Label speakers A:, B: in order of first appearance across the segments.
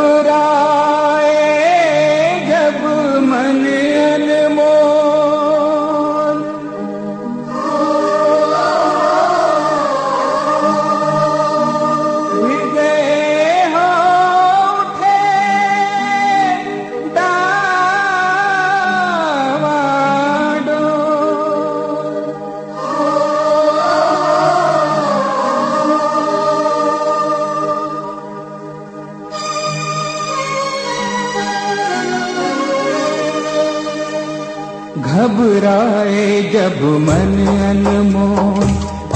A: घबराए जब मन अनमोल, हृदय हो उठे डावाडोल। घबराए जब मन अनमोल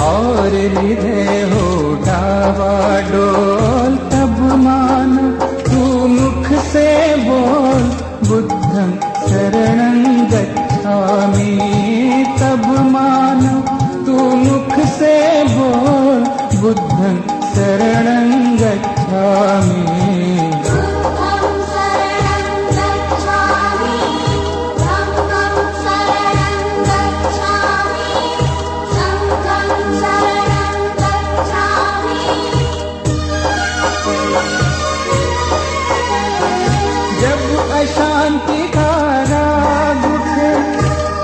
A: और हृदय हो डावाडोल, तब मानो तू मुख से बोल बुद्धं शरणं गच्छामि। तब मानो तू मुख से बोल बुद्धं शरणं गच्छामि। अशांति का राग उठे,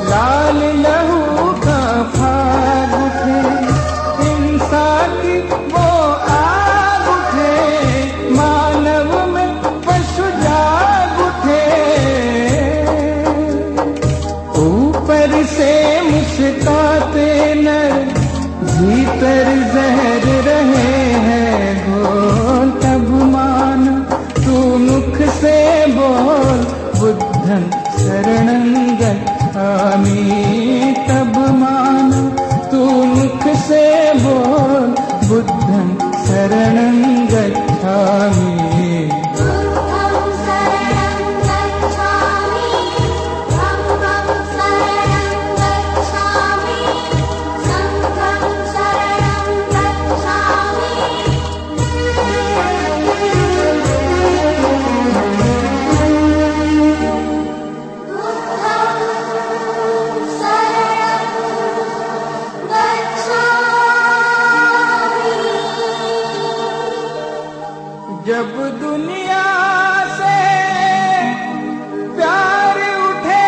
A: लाल लहू का फाग उठे, हिंसा की वो आग उठे, मानव में पशु जाग उठे। ऊपर से मुस्कुराते नर, भीतर जहर रहे हैं घोल। तब मान तू मुख से बोल बुद्धं शरणं गच्छामि। तब मानो तू मुख से बोल बुद्धं शरणं गच्छामि। जब दुनिया से प्यार उठे,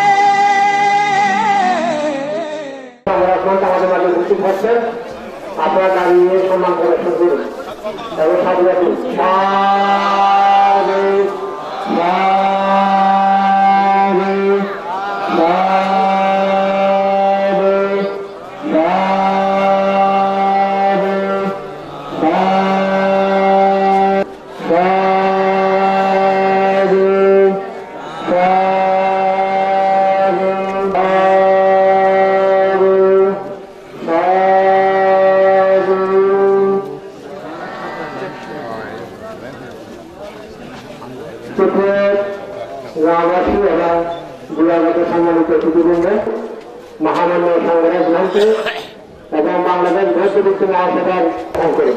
B: আমাদের মাঝে উপস্থিত হচ্ছেন, আপনারা দাঁড়িয়ে সম্মান প্রদর্শন করুন এবং সাধুবাদী গ্রামবাসী এবং জেলাগত সম্মানিত অতিথিবৃন্দ, মহামান্য সংগ্রাম মঞ্চে এবং বাংলাদেশ বৌদ্ধ ভিত্তিক মহাসভার গ্রহণ করে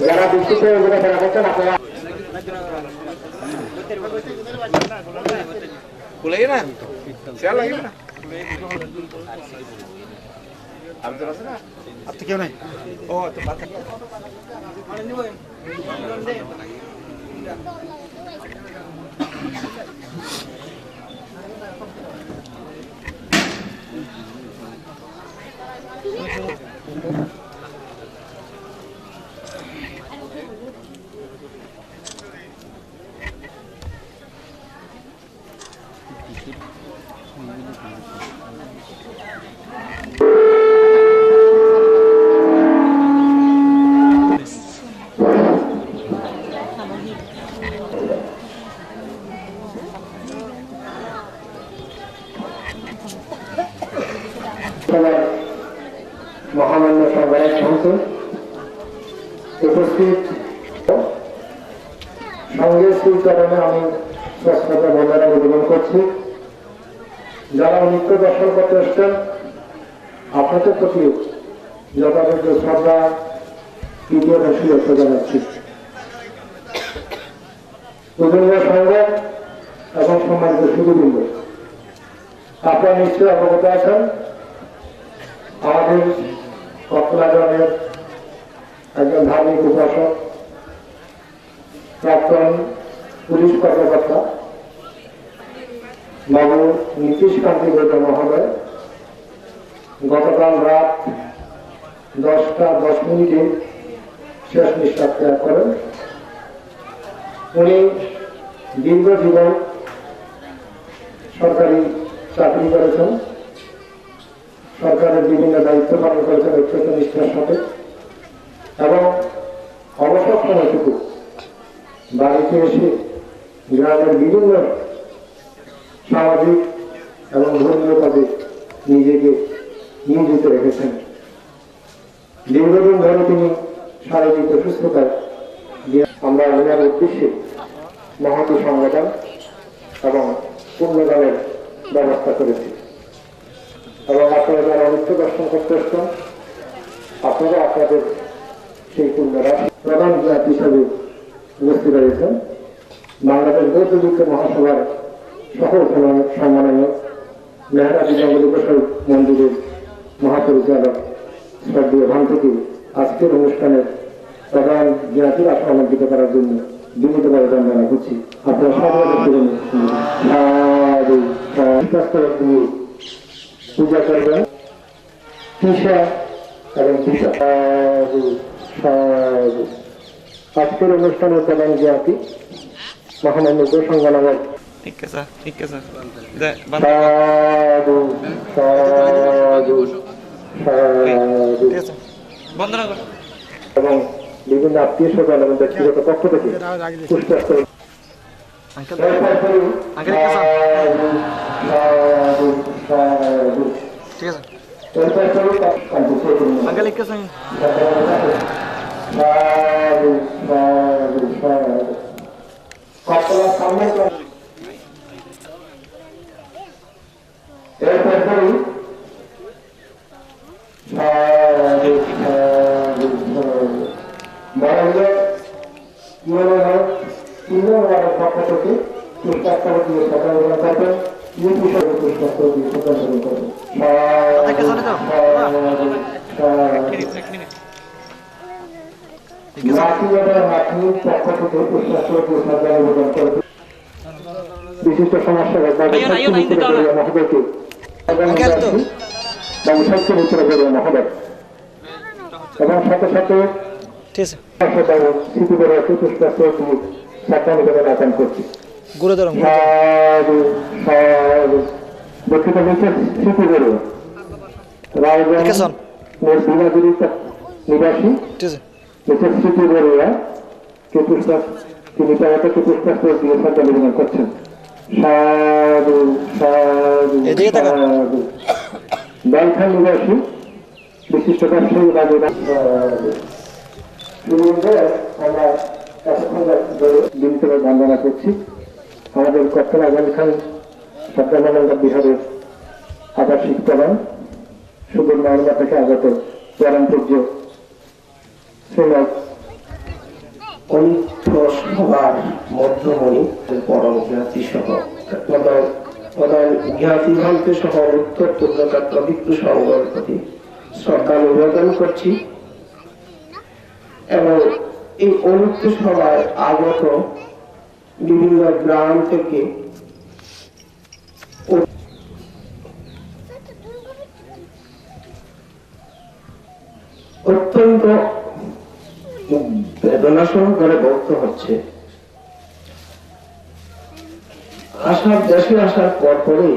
B: যারা বিস্তৃত ঘোরাফেরা করছেন, আপনারা
C: আপনি কেউ নাই? ও তো মহামান্য সংগ্রাম মঞ্চে উপস্থিত সঙ্গের শ্রীচরণে আমি শ্রদ্ধা বন্ধনা নিবেদন করছি। যারা নৃত্য দর্শন করতে এসছেন, আপনাদের প্রতি যথাযোগ্য শ্রদ্ধা তৃতীয় শুভেচ্ছা জানাচ্ছি। পূজনীয় সংঘ এবং সম্মানিত সুধীবৃন্দ, আপনারা নিশ্চয়ই অবগত আছেন আমাদের কক্সবাজারের একজন ধার্মিক উপাসক প্রাক্তন পুলিশ কর্মকর্তা বাবু নীতিশ কান্তি গৌতম মহোদয় গতকাল রাত 10:10 শেষ নিঃশ্বাস ত্যাগ করেন। উনি দীর্ঘ জীবন সরকারি চাকরি করেছেন, সরকারের বিভিন্ন দায়িত্ব পালন করেছেন অত্যন্ত নিষ্ঠার সাথে এবং অবসর সময়টুকু বাড়িতে এসে গ্রামের বিভিন্ন সামাজিক এবং ধর্মীয় কাজে নিজেকে নিয়োজিত রেখেছেন। দীর্ঘদিন ধরে তিনি শারীরিক অসুস্থতায় আমরা ওনার উদ্দেশ্যে মহতী সংগঠন এবং পুণ্যদানের ব্যবস্থা করেছি এবং আপনারা যারা নিত্য দর্শন করতে এসছেন আপনারা আপনাদের সেই পুণ্যরাশি প্রধান জ্ঞাত হিসাবে উপস্থিত রয়েছেন বাংলাদেশ বৌদ্ধ ভিক্ষ মহাসভার সহ সম্মাননীয় মেহরাবি জঙ্গল উপাসক মন্দিরের মহাপরিচালক শ্রদ্ধেয় ভান থেকে আজকের অনুষ্ঠানের প্রধান জ্ঞাতির আমন্ত্রিত করার জন্য বিনীতভাবে বন্দনা করছি। আপনারা সবাই পূজা করবেন তৃষা এবং আজকের অনুষ্ঠানের প্রধান জ্ঞাতি মহামান্য গোসংঘ নামক এবং বিভিন্ন আত্মীয় স্বজন এবং ব্যক্তিগত পক্ষ থেকে পুষ্পাস্তর পক্ষ থেকে পুষ্পাস্তর দিয়ে সচেতন করবেন পুষ্পাস্তর দিয়ে সচেতন করবেন বিশিষ্ট সমস্যা মহোদয়কে মহোদয় এবং সাথে সাথে স্মৃতি করে পুষ্পাস্তর দিয়ে ছাত্রানিকেতন আচান করছি দক্ষিণ স্মৃতি করে নিবাসী স্মৃতি বড়ুয়া তিনি তাকে পুষ্পাস্তর দিয়ে শ্রদ্ধা নিবেদন করছেন। সাধু সাধু সাধু বালখান নিবাসী বিশিষ্ট ব্যবসায়ী আমরা বিনীতভাবে বন্দনা করছি। আমাদের কর্তন আজম খান সদ্দানন্দ বিহারের আবাসিক প্রধান সুদূর নর্মদা থেকে আগত পরম পূজ্য শ্রীমৎ
D: অনিত্য সভার মধ্যমণি পরম জ্ঞাতি সহ প্রধান জ্ঞাতিভান্তে সহ উত্তর পূর্ণকাত্র ভিক্ষু সংঘের প্রতি শ্রদ্ধা নিবেদন করছি এবং এই অনিত্য সভায় আগত বিভিন্ন গ্রাম থেকে অত্যন্ত বেদনা সহকারে ব্যক্ত হচ্ছে। দেশে আসার পরেই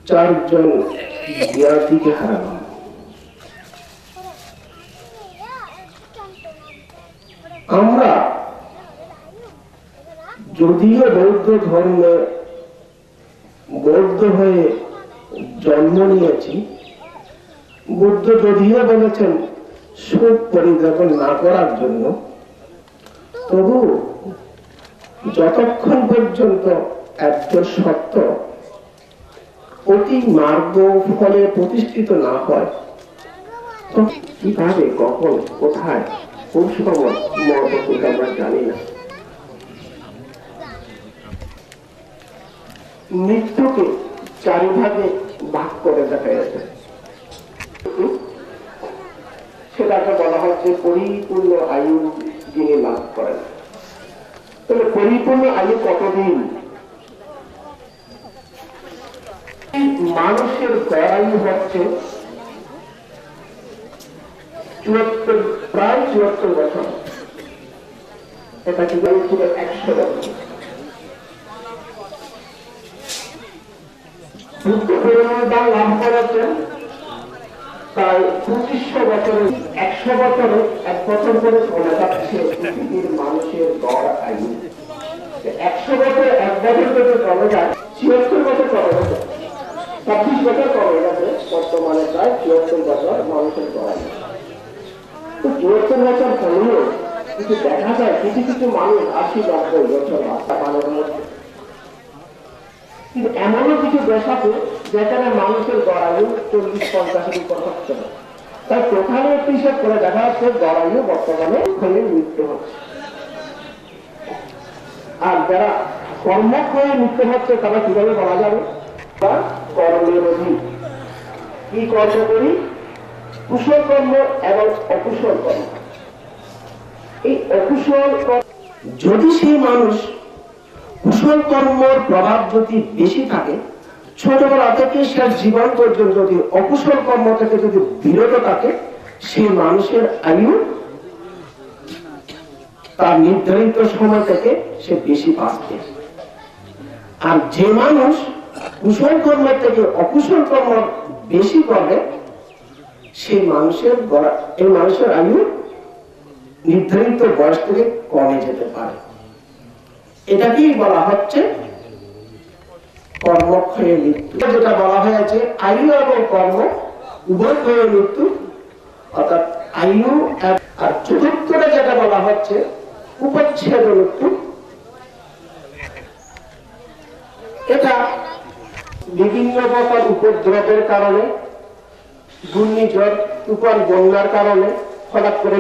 D: 4 জন জ্ঞাতিকে হারালাম। আমরা যদিও বৌদ্ধ ধর্মে বৌদ্ধ হয়ে জন্ম নিয়েছি, বুদ্ধ যদিও বলেছেন সুখ পরিত্যাগ না করার জন্য, তবু যতক্ষণ পর্যন্ত একজন সত্য অতি মার্গ ফলে প্রতিষ্ঠিত না হয়, তো কিভাবে কখন কোথায় কোন সময় মরব আমরা জানি না। মৃত্যুকে 4 ভাগে ভাগ করে দেখা গেছে। সেটাকে বলা হচ্ছে পরিপূর্ণ আয়ু পরিপূর্ণ আয়ু কতদিন? মানুষের গড়ায়ু হচ্ছে 74, প্রায় 74 বছর। এটা কি ছিল 100 বছর। বুদ্ধ পরিণাম লাভ করেছেন প্রায় 2500 বছরে। 100 বছরে 1 বছর করে চলে যাচ্ছে পৃথিবীর মানুষের গড় আয়ু। 100 বছরে 1 বছর করে চলে যায়, 74 বছর চলে গেছে, 26 বছর চলে গেছে, বর্তমানে প্রায় 74 বছর মানুষের গড় আয়ু। তো 74 বছর হলেও কিন্তু দেখা যায় কিছু কিছু মানুষ 80-90 বছর বাচ্চা পালনের মধ্যে। কিন্তু এমনও কিছু দেশ আছে যেখানে মানুষের গড় আয়ু 40-50-এর উপর হচ্ছে না। তাই প্রধান একটি হিসাব করে দেখা যাচ্ছে গড় আয়ু বর্তমানে হয়ে মৃত্যু হচ্ছে। আর যারা কর্মক্ষয়ে মৃত্যু হচ্ছে তারা কিভাবে বলা যাবে? বা কর্মের অধিক। কি কর্ম করি? কুশল কর্ম এবং অকুশল কর্ম। এই অকুশল যদি সেই মানুষ কুশল কর্মের প্রভাব যদি বেশি থাকে, ছোটবেলা থেকে সে জীবন পর্যন্ত যদি অকুশল কর্ম থেকে যদি বিরত থাকে, সেই মানুষের আয়ু তার নির্ধারিত সময় থেকে সে বেশি বাঁচবে। আর যে মানুষ কুশল কর্মের থেকে অকুশল কর্ম বেশি করবে, সেই মানুষের আয়ু নির্ধারিত বয়স থেকে কমে যেতে পারে। এটাকেই বলা হচ্ছে কর্মক্ষয়ে মৃত্যু। যেটা বলা হয়েছে আয়ু এবং কর্ম উভয় ক্ষয়ে মৃত্যু, অর্থাৎ আয়ু। আর চতুর্থরে যেটা বলা হচ্ছে উপচ্ছেদ মৃত্যু। এটা বিভিন্ন প্রকার উপদ্রবের কারণে, ঘূর্ণিঝড়, তুফান, বন্যার কারণে হঠাৎ করে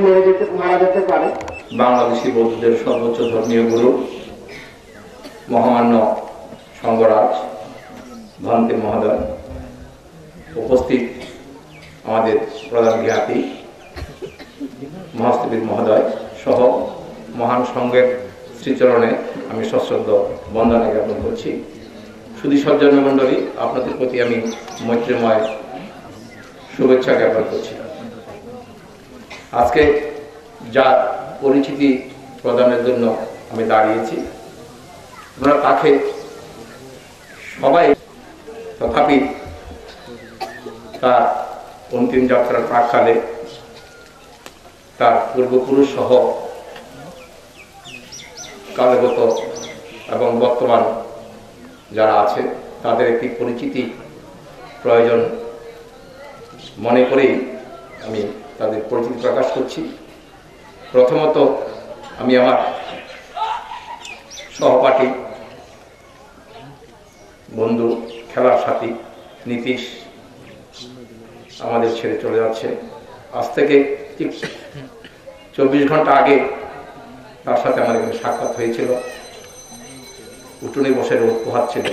D: মারা যেতে পারে।
E: বাংলাদেশি বৌদ্ধদের সর্বোচ্চ ধর্মীয় গুরু মহামান্য সংঘরাজ ভন্তে মহোদয়, উপস্থিত আমাদের প্রধান জ্ঞাতি মহাস্তবীর মহোদয় সহ মহান সংঘের শ্রীচরণে আমি সশ্রদ্ধ বন্দনা জ্ঞাপন করছি। সুধী সজ্জন মণ্ডলী, আপনাদের প্রতি আমি মৈত্রীময় শুভেচ্ছা জ্ঞাপন করছি। আজকে যা পরিচিতি প্রদানের জন্য আমি দাঁড়িয়েছি, আমরা তাকে সবাই, তথাপি তার অন্তিম যাত্রার প্রাক্কালে তার পূর্বপুরুষ সহ কালগত এবং বর্তমান যারা আছে তাদের একটি পরিচিতি প্রয়োজন মনে করেই আমি তাদের পরিচিতি প্রকাশ করছি। প্রথমত আমি আমার সহপাঠী, বন্ধু, খেলার সাথী নীতিশ আমাদের ছেড়ে চলে যাচ্ছে। আজ থেকে ঠিক 24 ঘন্টা আগে তার সাথে আমার এখানে সাক্ষাৎ হয়েছিল, উঠোনে বসে রোদ পোহাচ্ছিল।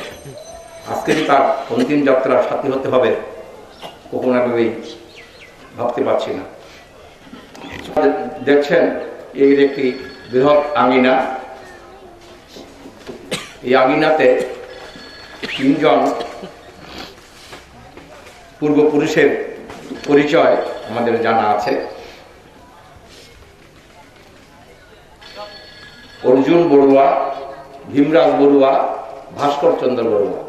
E: আজকে তার অন্তিম যাত্রার সাথী হতে হবে কখনোভাবেই ভাবতে পারছি না। দেখছেন এর একটি বৃহৎ আঙিনা। এই আঙিনাতে 3 জন পূর্বপুরুষের পরিচয় আমাদের জানা আছে। অর্জুন বড়ুয়া, ভীমরাজ বড়ুয়া, ভাস্কর চন্দ্র বড়ুয়া।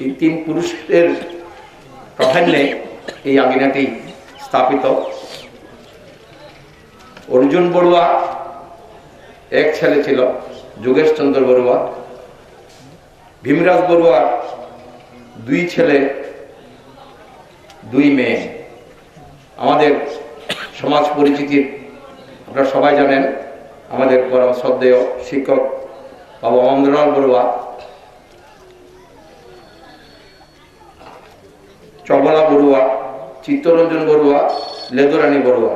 E: এই 3 পুরুষের প্রাধান্যে এই আঙিনাটি স্থাপিত। অর্জুন বড়ুয়া এক ছেলে ছিল, যোগেশ চন্দ্র বড়ুয়া। ভীমরাজ বড়ুয়ার 2 ছেলে 2 মেয়ে। আমাদের সমাজ পরিচিতির আপনারা সবাই জানেন, আমাদের পরম শ্রদ্ধেয় শিক্ষক বাবা অমরেন্দ্রলাল বড়ুয়া, চবলা বড়ুয়া, চিত্তরঞ্জন বড়ুয়া, লেদুরানী বড়ুয়া।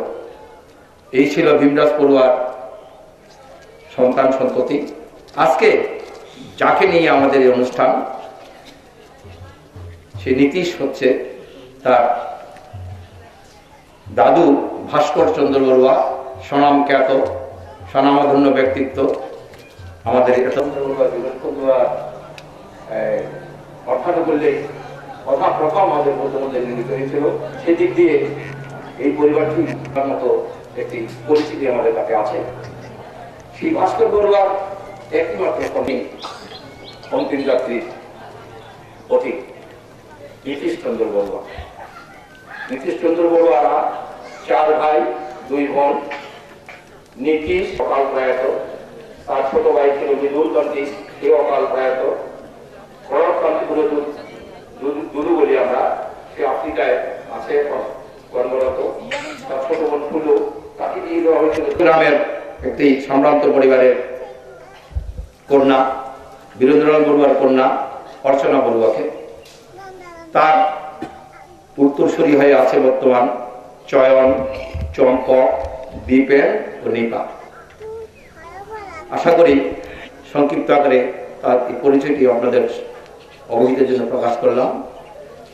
E: এই ছিল ভীমরাজ বড়ুয়ার সন্তান সন্ততি। আজকে যাকে নিয়ে আমাদের এই অনুষ্ঠান, সে নীতিশ হচ্ছে তার দাদু ভাস্কর চন্দ্র বড়ুয়া, স্বনামখ্যাত স্বনামধন্য ব্যক্তিত্ব, আমাদের এটা অর্থাৎ বললে কথা প্রথম আমাদের মধ্যে নির্মিত হয়েছিল, সেদিক দিয়ে এই পরিবারটি মতো একটি পরিস্থিতি আমাদের কাছে আছে। শ্রী ভাস্কর বড়ুয়ার একটিমাত্র কর্মী অন্তিম যাত্রী অতীত নীতিশ চন্দ্র বড়ুয়া। নীতিশ চন্দ্র বড়ুয়ারা 4 ভাই 2 বোন। নীতিশ অকাল প্রয়াত, তার ছোট ভাই ছিল মৃদুল কান্তি, সে অকাল প্রয়াত। করব কান্তি দুদু বলি আমরা, সে আফ্রিকায় আছে এখন কর্মরত। তার ছোট বোন ফুলু, তাকে দিয়ে দেওয়া হয়েছিল গ্রামের একটি সম্ভ্রান্ত পরিবারের কন্যা, বীরেন্দ্রলাল বড়ুয়ার কন্যা অর্চনা বড়ুয়াকে। তার উত্তরসূরি হয়ে আছে বর্তমান চয়ন, চম্পক, দীপেন ও নিপা। আশা করি সংক্ষিপ্ত আকারে তার এই পরিচয়টি আপনাদের অবহিতের জন্য প্রকাশ করলাম।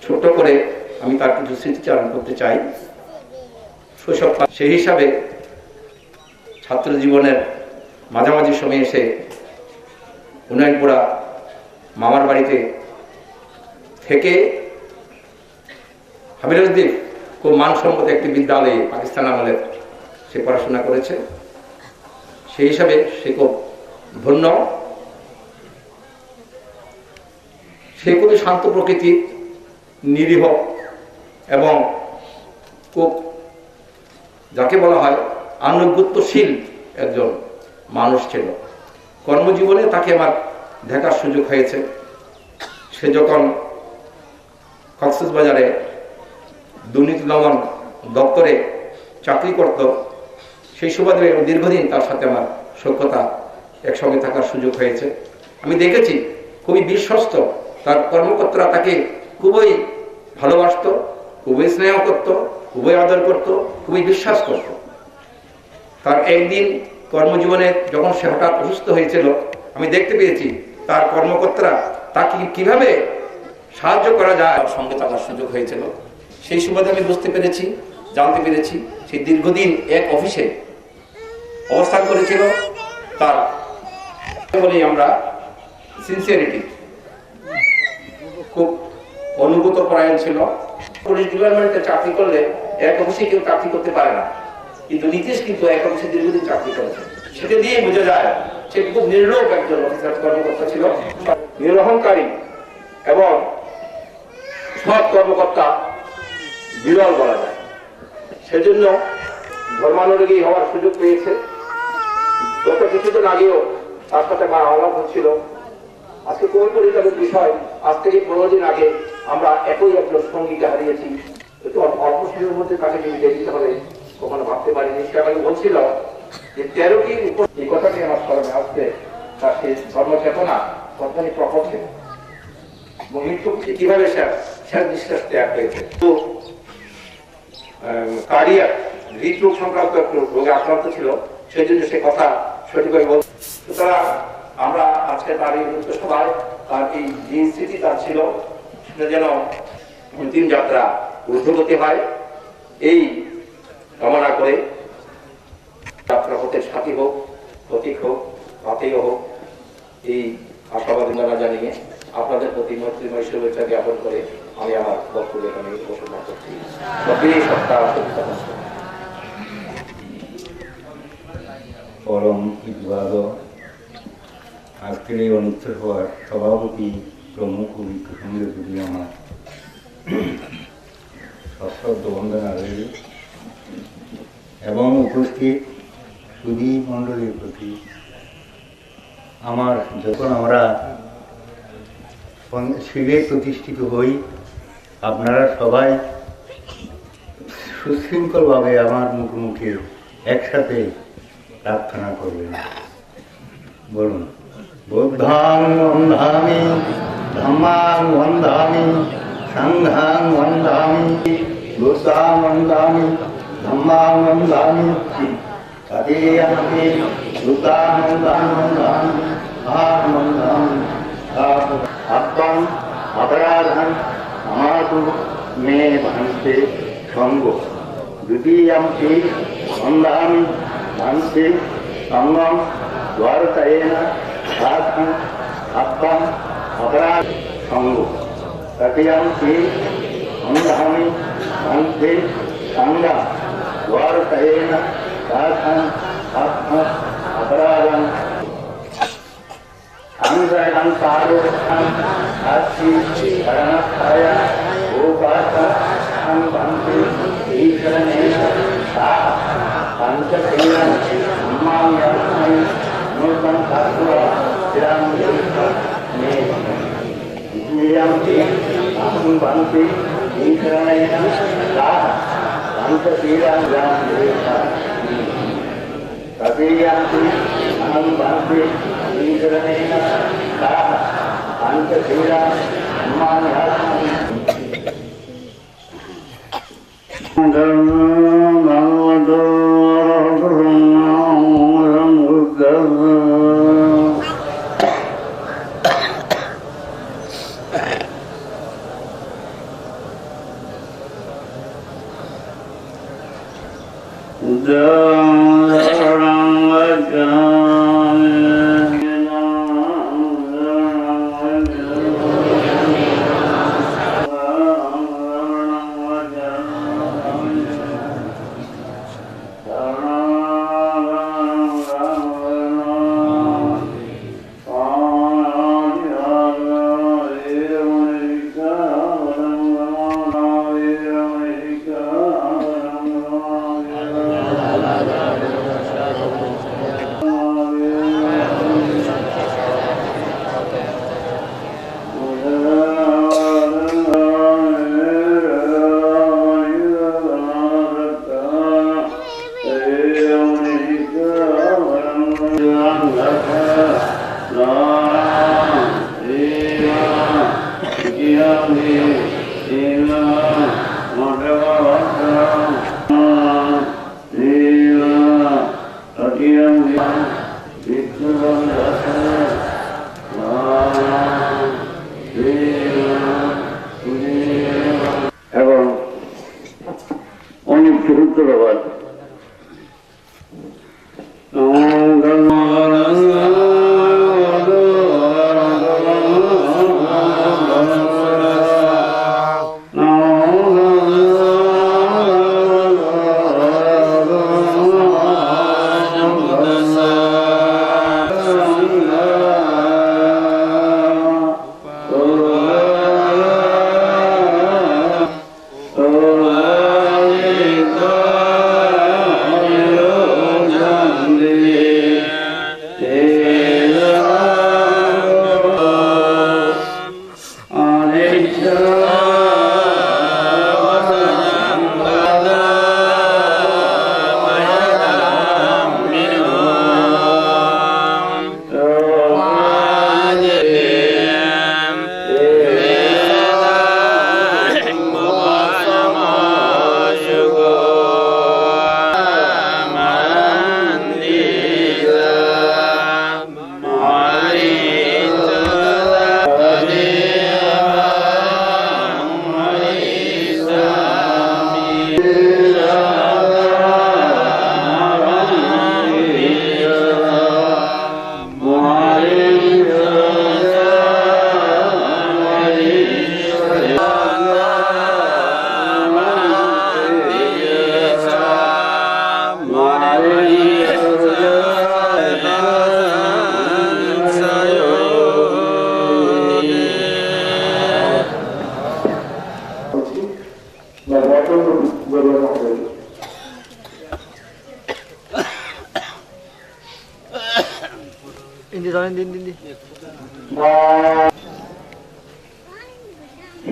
E: ছোট্ট করে আমি তার কিছু স্মৃতিচারণ করতে চাই। শৈশব সেই হিসাবে ছাত্র জীবনের মাঝামাঝি সময়ে এসে উন্নয়নপুরা মামার বাড়িতে থেকে হামিরুদ্দিন খুব মানসম্মত একটি বিদ্যালয়ে পাকিস্তান আমলের সে পড়াশোনা করেছে। সেই হিসাবে সে খুব ধন্য। সে খুবই শান্ত প্রকৃতির, নিরীহ এবং খুব যাকে বলা হয় আনুগত্যশীল একজন মানুষ ছিল। কর্মজীবনে তাকে আমার দেখার সুযোগ হয়েছে। সে যখন কক্সবাজারে দুর্নীতি দমন দপ্তরে চাকরি করত, সেই সুবাদে দীর্ঘদিন তার সাথে আমার সখ্যতা একসঙ্গে থাকার সুযোগ হয়েছে। আমি দেখেছি খুবই বিশ্বস্ত, তার কর্মকর্তারা তাকে খুবই ভালোবাসত, খুবই স্নেহ করত, খুবই আদর করত, খুবই বিশ্বাস করত। তার একদিন কর্মজীবনে যখন সে হঠাৎ অসুস্থ হয়েছিল, আমি দেখতে পেয়েছি তার কর্মকর্তারা তাকে কিভাবে সাহায্য করা যায় সঙ্গে থাকার সুযোগ হয়েছিল। সেই সুবাদে আমি বুঝতে পেরেছি, জানতে পেরেছি সে দীর্ঘদিন এক অফিসে অবস্থান করেছিল। তার বলি আমরা সিনসিয়ারিটি, খুব অনুগত পরায়ণ ছিল। পুলিশ ডিপার্টমেন্টে চাকরি করলে এক অফিসে কেউ চাকরি করতে পারে না, কিন্তু নীতিশ কিন্তু এক অফিসে দীর্ঘদিন চাকরি করেছে। সেটা দিয়ে বোঝা যায় সে খুব নির্লোভ একজন অফিসার কর্মকর্তা ছিল, নিরহংকারী এবং সৎ কর্মকর্তা বিরল বলা যায়। সেজন্য ধর্মানুরাগী হওয়ার সুযোগ পেয়েছে। গত কিছুদিন আগেও তার সাথে মা আলাপ হচ্ছিল। আজকে কোন পরিচালিত বিষয়, আজ থেকে 15 দিন আগে আমরা একই একজন সঙ্গীকে হারিয়েছি। একটু অল্প সময়ের মধ্যে তাকে নিয়ে দিতে হবে, কখনো ভাবতে পারিনি। সে আমাকে বলছিল যে 13টির উপর এই কথাটি আমার স্মরণে আসছে, তার সেই ধর্মচেতনা কতখানি প্রকট ছিল এবং মৃত্যু কিভাবে শেষ নিঃশ্বাস ত্যাগ হয়েছে। তো কার্ডিয়াক হৃদরোগ সংক্রান্ত একটু রোগে আক্রান্ত ছিল, সেই জন্য সে কথা সঠিকভাবে বল। সুতরাং আমরা আজকে তার এই সভায় তার এই যে স্মৃতি তার ছিল, সেটা যেন অন্তিম যাত্রা ঊর্ধ্বগতি হয় এই কামনা করে যাত্রা হতে সাথী হোক, প্রতীক হোক, আত্মীয় হোক, এই আশাবাদী জানিয়ে আপনাদের প্রতি মৈত্রীময় শুভেচ্ছা জ্ঞাপন করে আমি আমার বক্তব্য এখানে ঘোষণা করছি।
F: পরম বিভাগ আজকের এই অনুষ্ঠিত হওয়ার সভাপতি প্রমুখ সঙ্গে যদি আমার সশ্রদ্ধ বন্দনা রইল এবং উপস্থিত সুধী মণ্ডলীর প্রতি আমার, যখন আমরা শিবে প্রতিষ্ঠিত হই, আপনারা সবাই সুশৃঙ্খলভাবে আমার মুখোমুখি একসাথে প্রার্থনা করবেন। বলুন, বুদ্ধাং বন্ধামি, ধম্মাং বন্ধামি, সংঘাং বন্ধামি, বুদ্ধাং বন্ধামি, ধম্মাং বন্ধামি, তদেয়ন্তে বুদ্ধাং বন্ধামি, ভাং বন্ধামি, আত্মাং অপরাধং আমাতু মে ভান্তে সঙ্গ দ্বিতীয়ম্পি বন্ধামি ভান্তে সঙ্গম দ্বারকায়েন साधन अर्थम अपराध संग तटियंती अंधानी अंते संगा द्वारकेन साधन अर्थम अपराधं अंगं सारोहं अस्ति शरणस्थाय उपास संबंधि ईश्वरेण सा पंचक्रियं सम्मानयामि नूतन तत्व चिरं मे इयं संबंधि ईश्वरेण सा पंचक्रियं तदीयंति संबंधि ईश्वरेण सा पंचक्रियं सम्मानयामि এবং অনেক ধন্যবাদ।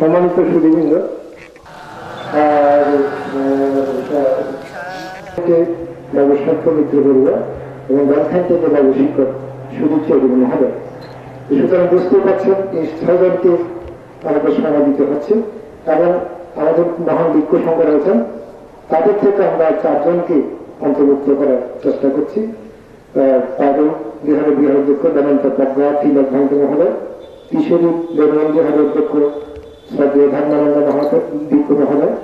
C: সম্মানিত সুধীবৃন্দ, বাবু স্বাস্থ্য মিত্র বলুয়া এবং রাজধানী থেকে বাবু শিক্ষক সুদীপ চৌধুরী মহোদয়। সুতরাং বুঝতে পারছেন এই 6 জনকে আমাদের সময় দিতে হচ্ছে এবং আমাদের মহান বিজ্ঞ সংঘ রয়েছেন, তাদের থেকে আমরা 4 জনকে অন্তর্ভুক্ত করার চেষ্টা করছি। তাদের বিহারের অধ্যক্ষ বেদান্ত প্রজ্ঞা তিলক ভাঙ্গ মহোদয়, কিশোরী বেদন বিহারের অধ্যক্ষ শ্রদ্ধেয় ধর্মানন্দ মহাদেব বিজ্ঞ মহোদয়,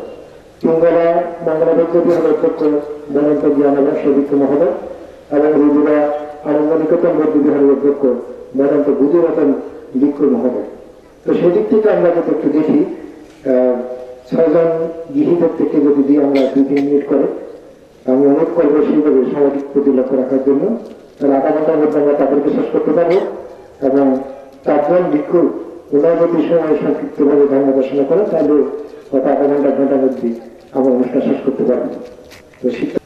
C: পিঙ্গলা মঙ্গলাবদ্ধ বিহারের অধ্যক্ষ বেদান্ত জ্ঞানবাস বিজ্ঞ মহোদয় এবং রুজুরা আনন্দী নিকটতম বৌদ্ধবিহারের অধ্যক্ষ বেদান্ত গুজরাতন ভিক্ষু মহোদয়। তো সেদিক থেকে আমরা যদি একটু দেখি 6 জন গৃহীদের থেকে যদি দিয়ে আমরা 2-3 মিনিট করে আমি অনুরোধ করবো সেইভাবে সামাজিক প্রতি লক্ষ্য রাখার জন্য। তাহলে আধা ঘন্টার মধ্যে আমরা তাদেরকে শেষ করতে পারবো এবং 4 জন ভিক্ষু ওনার যদি সময় সংক্ষিপ্তভাবে ধর্ম দর্শন করে তাহলে হয়তো আধা ঘন্টার মধ্যে আমরা অনুষ্ঠান শেষ করতে পারবো। তো শিক্ষা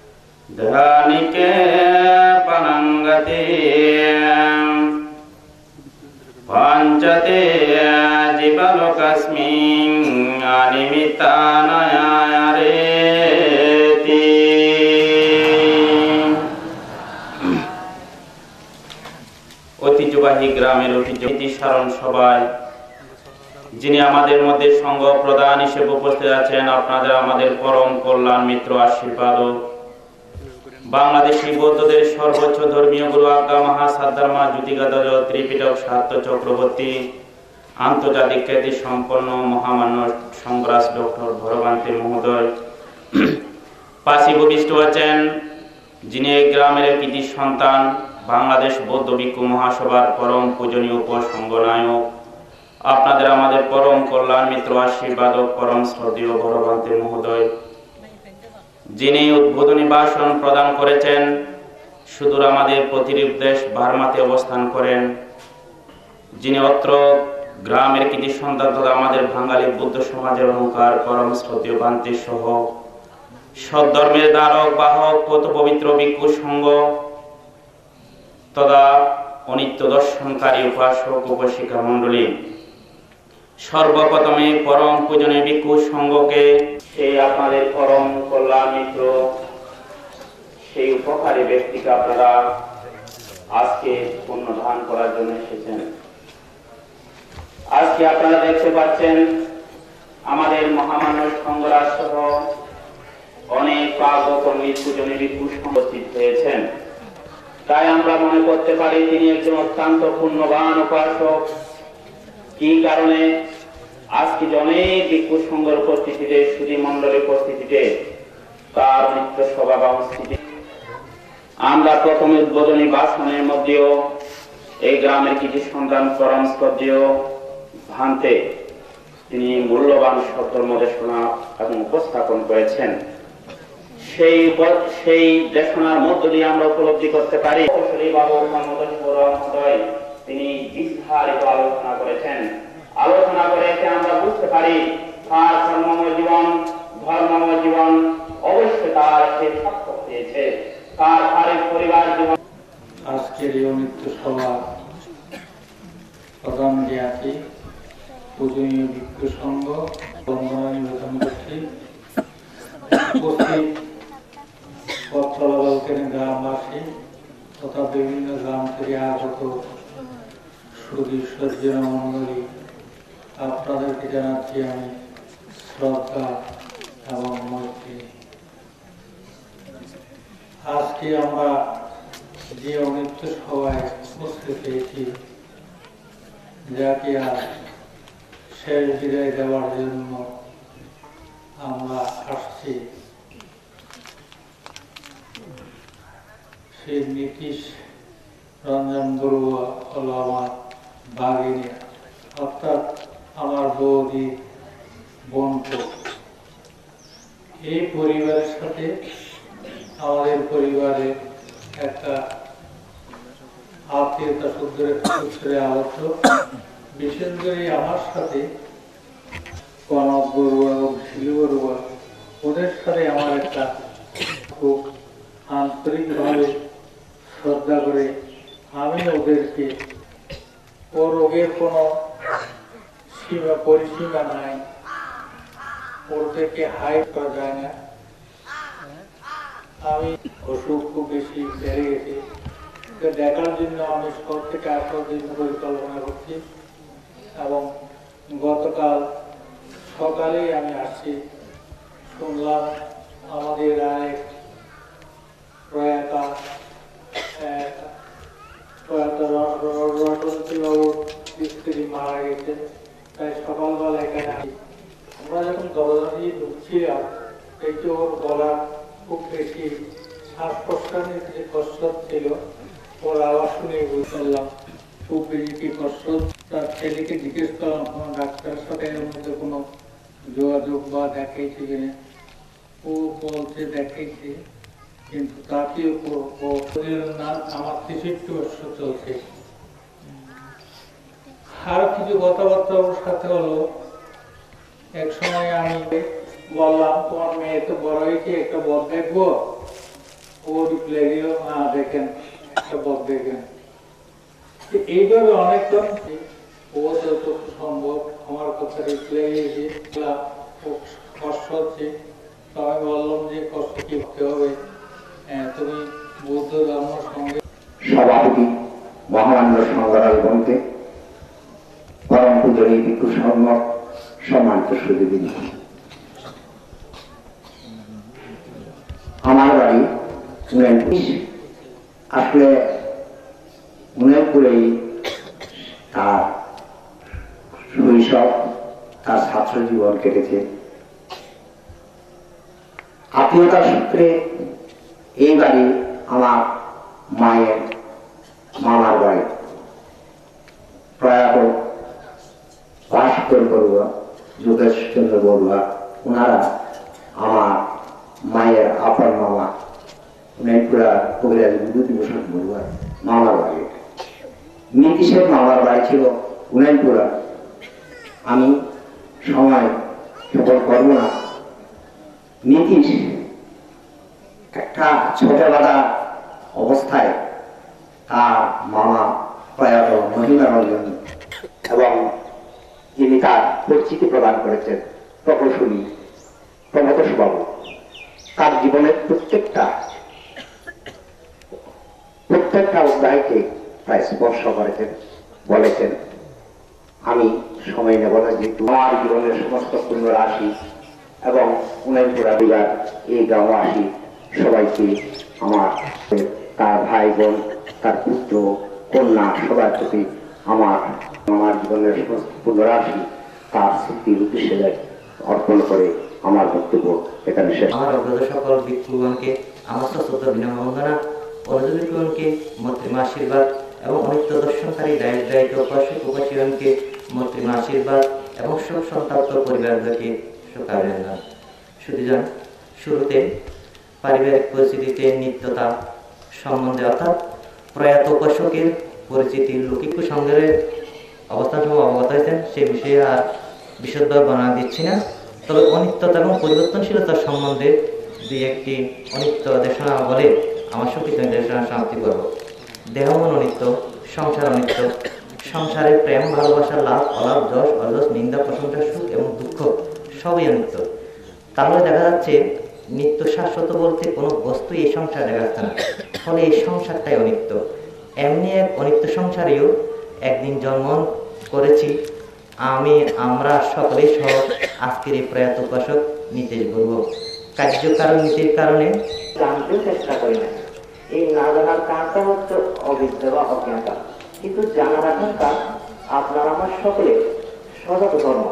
G: ধানিকে পানাঙ্গতে পাঞ্চতে জীবলোকস্মিং অনিমিত্তানায়ারেতি। ঐতিহ্যবাহী গ্রামের ঐতিহ্য স্মরণ সভায় যিনি আমাদের মধ্যে সঙ্গ প্রদান হিসেবে উপস্থিত আছেন, আপনাদের আমাদের পরম কল্যাণ মিত্র আশীর্বাদক বাংলাদেশী বৌদ্ধদের সর্বোচ্চ ধর্মীয় গুরু আজ্ঞা মহাসাদ্দারমা জ্যোতিগাদাজ ত্রিপিটক সাহিত্য চক্রবর্তী, আন্তর্জাতিক খ্যাতি সম্পন্ন মহামান্য সংগ্রাস ডক্টর ভরবান্তি মহোদয় পাশে উপবিষ্ট আছেন, যিনি এই গ্রামের কৃতি সন্তান, বাংলাদেশ বৌদ্ধ ভিক্ষু মহাসভার পরম পূজনীয় উপসংঘনায়ক, আপনাদের আমাদের পরম কল্যাণ মিত্র আশীর্বাদক পরম শ্রদ্ধেয় ভরবান্তি মহোদয়, যিনি উদ্বোধনী ভাষণ প্রদান করেছেন, সুদূর আমাদের প্রতিরূপ দেশ বার্মাতে অবস্থান করেন, যিনি অত্র গ্রামের কৃতি সন্তান তথা আমাদের বাঙালি বৌদ্ধ সমাজের অহংকার পরম শ্রদ্ধেয় বান্তি সহ সদ্ধর্মের দ্বারক বাহক পত পবিত্র ভিক্ষু সংঘ তথা অনিত্য দর্শনকারী উপাসক উপাসিকা মণ্ডলী, সর্বপ্রথমে পরম পূজনীয় ভিক্ষু সংঘকে সেই আপনাদের পরম কল্যাণ মিত্র সেই উপকারী ব্যক্তিকে আপনারা আজকে পুণ্যদান করার জন্য এসেছেন। আজকে আপনারা দেখতে পাচ্ছেন আমাদের মহামান্য সংঘরাজ সহ অনেক পাগত মৃত্যুজনী ভিক্ষু উপস্থিত হয়েছেন। তাই আমরা মনে করতে পারি তিনি একজন অত্যন্ত পুণ্যবান উপাসক। কি কারণে আজকে যে অনেক ভিক্ষু সংঘের উপস্থিতিতে সুধী মন্ডলের উপস্থিতিতে তার নিত্য স্বভাব অবস্থিতি আমরা প্রথমে উদ্বোধনী ভাষণের মধ্যেও এই গ্রামের কিছু সন্তান পরম শ্রদ্ধেয় ভান্তে তিনি মূল্যবান শব্দের মধ্যে শোনা এবং উপস্থাপন করেছেন। সেই দেশনার মধ্য দিয়ে আমরা উপলব্ধি করতে পারি তিনি বিস্তারিত আলোচনা করেছেন। আলোচনা করে আমরা বুঝতে পারি তার ধর্মময় জীবন অবশ্যই তার সে সার্থক পেয়েছে, তার পরিবার জীবন।
H: আজকের এই অনিত্য সভা প্রধান জ্ঞাতি পূজনীয় ভিক্ষু সংঘ বন্দনা নিবেদন করছি। উপস্থিত পত্রবালকের গ্রামবাসী তথা বিভিন্ন গ্রাম থেকে আগত সুধী সজ্জন মণ্ডলী, আপনাদেরকে জানাচ্ছি আমি শ্রদ্ধা এবং মৈত্রী। আজকে আমরা যে অনিত্য সভায় উপস্থিত হয়েছি, যাকে আর শেষ বিদায় দেওয়ার জন্য আমরা আসছি, সেই নীতিশ রঞ্জন বড়ুয়া হল আমার বাগিনী, অর্থাৎ আমার বৌদি বোনপো। এই পরিবারের সাথে আমাদের পরিবারে একটা আত্মীয়তা সূত্রে আবদ্ধ। বিশেষ করে আমার সাথে কনক বড়ুয়া এবং শিলু বড়ুয়া, ওদের সাথে আমার একটা খুব আন্তরিকভাবে শ্রদ্ধা করে আমি ওদেরকে, ও রোগের কোনো পরিসীমা নাই, ওদেরকে হাইট করা যায় না। আমি অসুখ খুব বেশি বেড়ে গেছে, দেখার জন্য আমি শহর থেকে আসার জন্য পরিকল্পনা করছি এবং গতকাল সকালে আমি আসছি। শুনলাম আমাদের এক প্রয়াতা স্ত্রী মারা গেছে, তাই সকালবেলা এখানে আসি। আমরা যখন দরজা দিয়ে ঢুকছিলাম, একটু ওর গলা খুব বেশি শ্বাস প্রশ্বাসের যে কষ্ট ছিল, ওর আওয়াজ শুনে বুঝলাম খুব বেশি কি কষ্ট। তার ছেলেকে জিজ্ঞেস করলাম কোনো ডাক্তারের সাথে এর মধ্যে কোনো যোগাযোগ বা দেখাইছে কিনা। ও বলছে দেখাইছে, কিন্তু তাতেও না। আমার 63 বছর চলছে। আরো কিছু কথাবার্তা ওর সাথে হলো। এক সময় আমি বললাম তোমার মেয়ে তো বড় হয়েছে, একটা বদ দেখবো। ও রিপ্লাই দিল না, দেখেন একটা বদ দেখেন। এইভাবে অনেকক্ষণ ও যতটুকু সম্ভব আমার কথা রিপ্লাই দিয়েছে। কষ্ট হচ্ছে, তো আমি বললাম যে কষ্ট কি হতে হবে, তুমি বৌদ্ধ ধর্ম সঙ্গে।
B: সভাপতি মহামান্য সংগ্রাম গ্রন্থে পরম পূজনী ভিক্ষু সম্মানিত সুদী, আমার বাড়ি আসলে উনয়পুরেই তার শৈশব, তার ছাত্র জীবন কেটেছে। আত্মীয়তার সূত্রে এই বাড়ি আমার মায়ের মামার বাড়ি। প্রয়াত ভাস্কর বড়ুয়া, যোগেশ চন্দ্র বড়ুয়া, ওনারা আমার মায়ের আপন মামা উনয়পুরা কবিরাজ বিভূতিভূষণ বড়ুয়া মামার বাড়ি। নীতিশের মামার বাড়ি ছিল উনয়পুরা। আমি সময় কেবল করব না, নীতিশ একটা ছোটবেলা অবস্থায় তার মামা প্রয়াত মহিলা রঞ্জন এবং যিনি তার পরিচিতি প্রদান করেছেন প্রকৌশলী প্রমথোষ বাবু, তার জীবনের প্রত্যেকটা অধ্যায়কে প্রায় স্পর্শ করেছেন, বলেছেন। আমি সময় নেব না, যেহেতু আমার জীবনের সমস্ত পূর্ণ রাশি এবং উনয়পুরা বিভাগ এই গ্রামবাসী সবাইকে, আমার তার ভাই বোন, তার পুত্র কন্যা সবার প্রতি আমার জীবনের সমস্ত পূর্ণ রাশি তার স্মৃতির উদ্দেশ্যে অর্পণ করে আমার বক্তব্য এখানে শেষ।
I: আমার অগ্রজ সকল ভিক্ষুগণকে আমার সশ্রদ্ধ বিনম্র বন্দনা, অগ্রজ ভিক্ষুগণকে মৈত্রীমা আশীর্বাদ এবং অনিত্য দর্শনকারী দায়িত্ব উপাসীগণকে মৈত্রীমা আশীর্বাদ এবং শোক সন্তাপ্ত পরিবারকে শোকাভিনন্দন। শুধুজন, শুরুতে পারিবারিক পরিস্থিতিতে নিত্যতা সম্বন্ধে অর্থাৎ প্রয়াত উপাসকের পরিচিতি লৌকিক সংগ্রহের অবস্থান সময় অবগত হয়েছেন, সে বিষয়ে আর বিশদভাবে বর্ণনা দিচ্ছি না। তবে অনিত্যতা এবং পরিবর্তনশীলতার সম্বন্ধে দুই একটি অনিত্য দেশনা বলে আমার সংক্ষিপ্ত নির্দেশনা সমাপ্তি করব। দেহমন অনিত্য, সংসার অনিত্য, সংসারের প্রেম ভালোবাসার লাভ অলাভ, যশ অযশ, নিন্দা প্রশংসা, সুখ এবং দুঃখ সবই অনিত্য। তাহলে দেখা যাচ্ছে নিত্য শাশ্বত বলতে কোনো বস্তু এই সংসার দেখা যাচ্ছে না, ফলে এই সংসারটাই অনিত্য। এমনি এক অনিত্য সংসারেও একদিন জন্ম করেছি আমরা সকলেই সহ আজকের এই প্রয়াত উপাসক নীতিশ বলব। কার্যকারণ নীতির কারণে
J: জানতেও চেষ্টা করি না। এই না জানার কারণটা হচ্ছে অবিদ্যা বা অজ্ঞানতা, কিন্তু জানা রাখার কাজ আপনার আমার সকলে সজাগ ধর্ম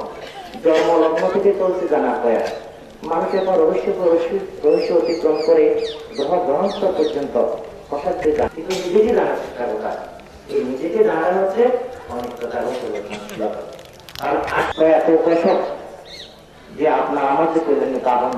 J: জন্মলগ্ন থেকে চলছে জানার প্রয়াস। মানুষ এখন রহস্য অতিক্রম করে গ্রহণ পর্যন্ত অসাধ্য জানে, কিন্তু নিজেকে জানার চেষ্টা করা। এই নিজেকে জানা হচ্ছে অনিত্যতার পরিবর্তনশীলতা। আর প্রয়াত উপাসক যে আপনার আমার যে প্রয়োজনীয় কারণ